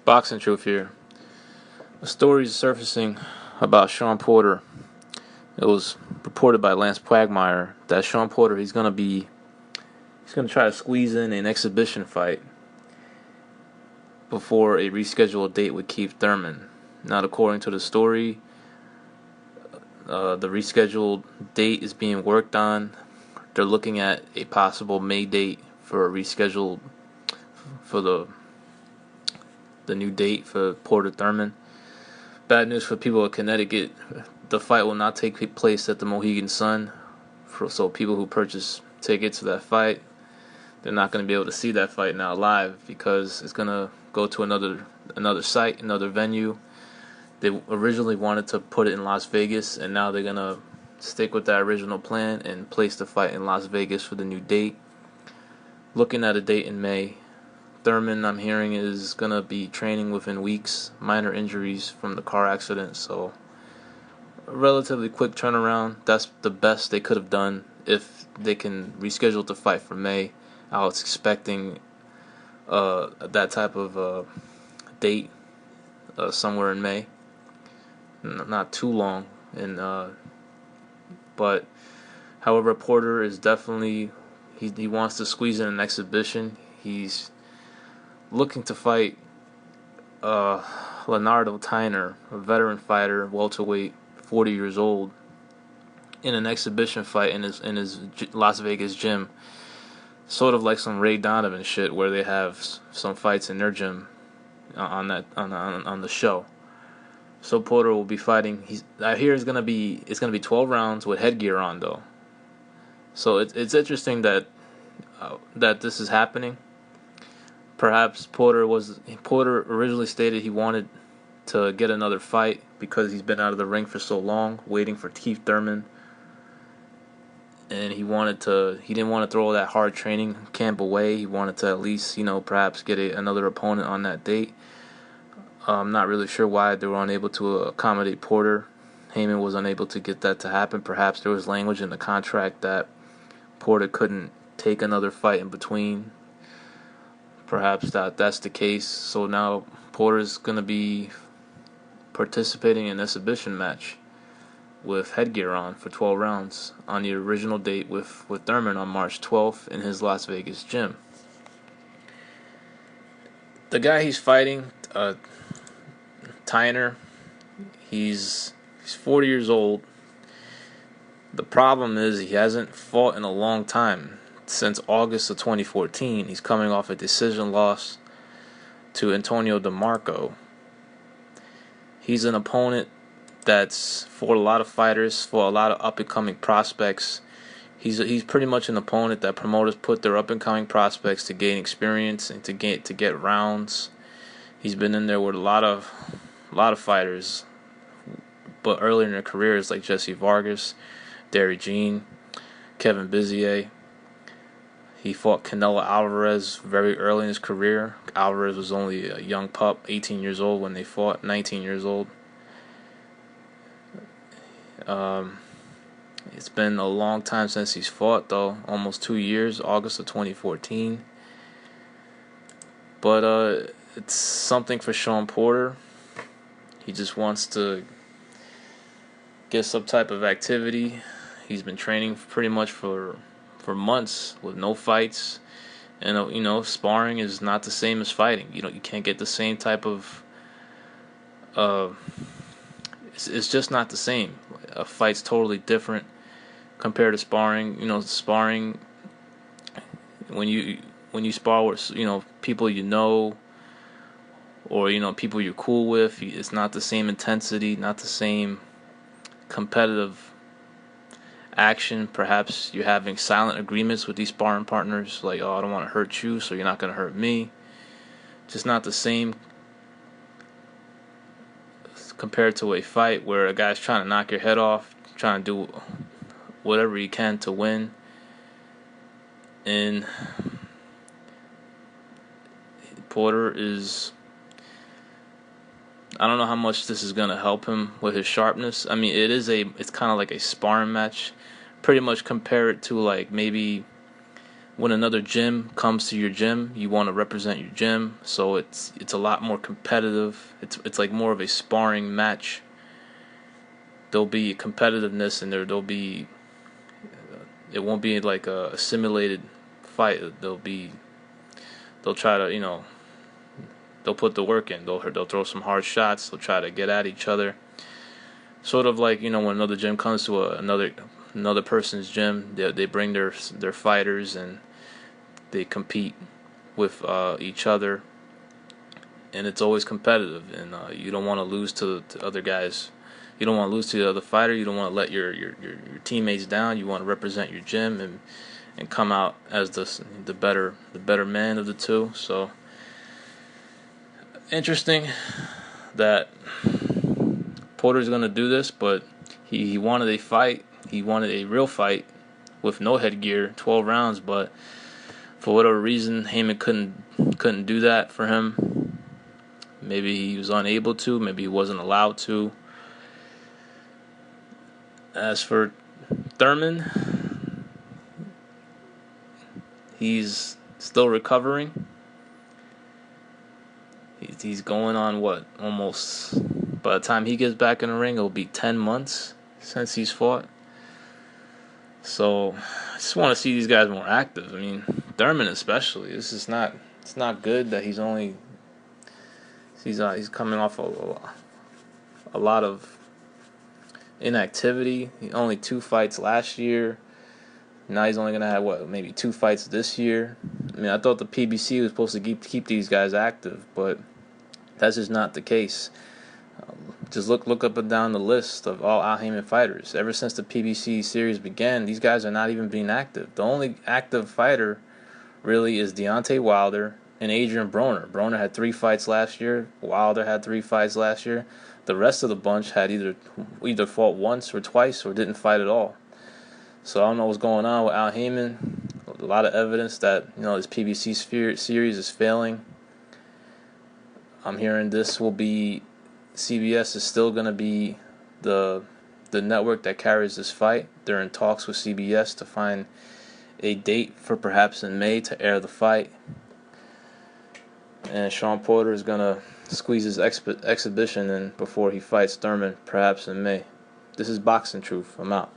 Boxing truth here. A story is surfacing about Shawn Porter. It was reported by Lance Quagmire that Shawn Porter he's gonna try to squeeze in an exhibition fight before a rescheduled date with Keith Thurman. Now, according to the story, the rescheduled date is being worked on. They're looking at a possible May date for a rescheduled for the new date for Porter Thurman. Bad news for people of Connecticut. The fight will not take place at the Mohegan Sun. So people who purchase tickets to that fight, they're not going to be able to see that fight now live because it's going to go to another site, another venue. They originally wanted to put it in Las Vegas, and now they're going to stick with that original plan and place the fight in Las Vegas for the new date. Looking at a date in May. Thurman, I'm hearing, is going to be training within weeks. Minor injuries from the car accident, so a relatively quick turnaround. That's the best they could have done if they can reschedule the fight for May. I was expecting that type of date somewhere in May. Not too long. But however, Porter is definitely he wants to squeeze in an exhibition. He's looking to fight Leonardo Tyner, a veteran fighter, welterweight, 40 years old, in an exhibition fight in his Las Vegas gym. Sort of like some Ray Donovan shit, where they have some fights in their gym on the show. So Porter will be fighting. I hear it's gonna be 12 rounds with headgear on though. So it's interesting that this is happening. Perhaps Porter originally stated he wanted to get another fight because he's been out of the ring for so long, waiting for Keith Thurman, and he didn't want to throw that hard training camp away. He wanted to at least, perhaps get another opponent on that date. I'm not really sure why they were unable to accommodate Porter. Heyman was unable to get that to happen. Perhaps there was language in the contract that Porter couldn't take another fight in between. Perhaps that's the case. So now Porter's going to be participating in an exhibition match with headgear on for 12 rounds on the original date with Thurman on March 12th in his Las Vegas gym. The guy he's fighting, Tyner, he's 40 years old. The problem is he hasn't fought in a long time. Since August of 2014, he's coming off a decision loss to Antonio DeMarco. He's an opponent that's, for a lot of fighters, for a lot of up-and-coming prospects, he's pretty much an opponent that promoters put their up-and-coming prospects to gain experience and to get rounds. He's been in there with a lot of fighters, but earlier in their careers, like Jesse Vargas, Derry Jean, Kevin Bizier. He fought Canelo Alvarez very early in his career. Alvarez was only a young pup, 18 years old when they fought, 19 years old. It's been a long time since he's fought, though, almost 2 years, August of 2014. But it's something for Shawn Porter. He just wants to get some type of activity. He's been training pretty much for months with no fights, and sparring is not the same as fighting. You can't get the same type of it's just not the same. A fight's totally different compared to sparring. Sparring, when you spar with people or people you're cool with, it's not the same intensity, not the same competitive action. Perhaps you're having silent agreements with these sparring partners, like, I don't want to hurt you, so you're not going to hurt me. Just not the same compared to a fight where a guy's trying to knock your head off, trying to do whatever he can to win. And Porter is, I don't know how much this is going to help him with his sharpness. I mean, it's kind of like a sparring match. Pretty much compare it to like maybe when another gym comes to your gym, you want to represent your gym. So it's a lot more competitive. It's like more of a sparring match. There'll be competitiveness, and there'll be it won't be like a simulated fight. They'll try to they'll put the work in. They'll throw some hard shots. They'll try to get at each other. Sort of like when another gym comes to another person's gym, they bring their fighters and they compete with each other, and it's always competitive. And you don't want to lose to other guys. You don't want to lose to the other fighter. You don't want to let your teammates down. You want to represent your gym and come out as the better man of the two. So interesting that Porter's going to do this, but he wanted a fight. He wanted a real fight with no headgear, 12 rounds, but for whatever reason, Heyman couldn't do that for him. Maybe he was unable to. Maybe he wasn't allowed to. As for Thurman, he's still recovering. He's going on almost. By the time he gets back in the ring, it'll be 10 months since he's fought. So I just want to see these guys more active. I mean, Thurman especially. It's not good that he's coming off a lot of inactivity. Only 2 fights last year. Now he's only gonna have maybe 2 fights this year. I mean, I thought the PBC was supposed to keep these guys active, but that's just not the case. Just look up and down the list of all Al Haymon fighters. Ever since the PBC series began, these guys are not even being active. The only active fighter really is Deontay Wilder and Adrian Broner. Broner had 3 fights last year. Wilder had 3 fights last year. The rest of the bunch had either fought once or twice or didn't fight at all. So I don't know what's going on with Al Haymon. A lot of evidence that this PBC series is failing. I'm hearing this will be CBS is still going to be the network that carries this fight. They're in talks with CBS to find a date for perhaps in May to air the fight. And Shawn Porter is going to squeeze his exhibition in before he fights Thurman, perhaps in May. This is Boxing Truth. I'm out.